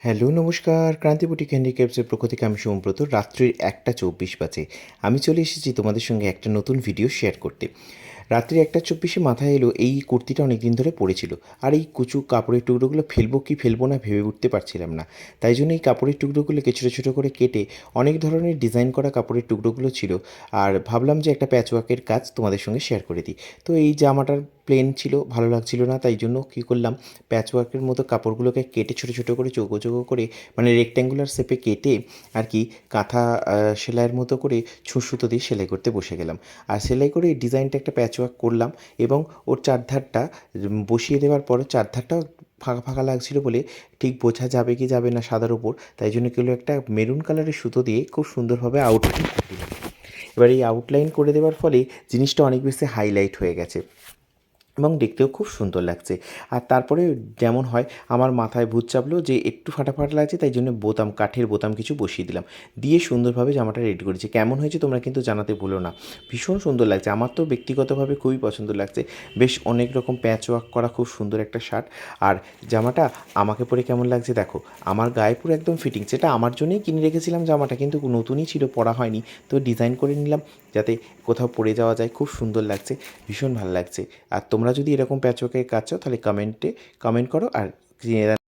Hello নমস্কার, ক্রান্তি boutique হ্যান্ডিক্রাফটসের পক্ষ থেকে আমি সোমব্রত। রাত্রির ১টা ২৪ বাজে। আমি চলে এসেছি তোমাদের সঙ্গে একটা নতুন ভিডিও শেয়ার করতে। রাত্রি ১টা ২৪-এ মাথায় এলো এই কুর্তিটা অনেক দিন ধরে পড়েছিল। আর এই কুচু কাপড়ের টুকরোগুলো ফেলবো কি ফেলবো না ভেবে উঠতে পারছিলাম না। তাই জন্য এই কাপড়ের টুকরোগুলোকে ছোটো ছোটো করে কেটে অনেক ধরনের ডিজাইন করা কাপড়ের টুকরোগুলো ছিল। আর ভাবলাম যে একটা প্যাচওয়ার্কের কাজ তোমাদের সঙ্গে শেয়ার করে দিই। তো এই জামাটার প্লেন ছিল, ভালো লাগছিল না, তাই জন্য কী করলাম, প্যাচওয়ার্কের মতো কাপড়গুলোকে কেটে ছোটো ছোটো করে চৌকো চৌকো করে মানে রেক্ট্যাঙ্গুলার শেপে কেটে আর কি কাঁথা সেলাইয়ের মতো করে সুতো দিয়ে সেলাই করতে বসে গেলাম। আর সেলাই করে এই ডিজাইনটা একটা প্যাচওয়ার্ক করলাম এবং ওর চারধারটা বসিয়ে দেওয়ার পর চারধারটাও ফাঁকা ফাঁকা লাগছিল বলে ঠিক বোঝা যাবে কি যাবে না সাদার ওপর, তাই জন্য কি হলো, একটা মেরুন কালারের সুতো দিয়ে খুব সুন্দরভাবে আউটলাইন করে দিলাম। এবার এই আউটলাইন করে দেওয়ার ফলে জিনিসটা অনেক বেশি হাইলাইট হয়ে গেছে এবং দেখতেও খুব সুন্দর লাগছে। আর তারপরে যেমন হয় আমার মাথায় ভূত চাপলো যে একটু ফাটাফাটা লাগছে, তাই জন্য বোতাম, কাঠের বোতাম কিছু বসিয়ে দিলাম, দিয়ে সুন্দরভাবে জামাটা রেডি করেছি। কেমন হয়েছে তোমরা কিন্তু জানাতে ভুলো না। ভীষণ সুন্দর লাগছে, আমার তো ব্যক্তিগতভাবে খুবই পছন্দ লাগছে। বেশ অনেক রকম প্যাচ ওয়ার্ক করা খুব সুন্দর একটা শার্ট। আর জামাটা আমাকে পরে কেমন লাগছে দেখো, আমার গায়ে পুরো একদম ফিটিং। সেটা আমার জন্যই কিনে রেখেছিলাম জামাটা, কিন্তু নতুনই ছিল, পরা হয়নি, তো ডিজাইন করে নিলাম যাতে কোথাও পরে যাওয়া যায়। খুব সুন্দর লাগছে, ভীষণ ভালো লাগছে। আর তোমরা যদি এরকম প্যাচওয়ার্কের কাজ চাও তাহলে কমেন্ট করো আর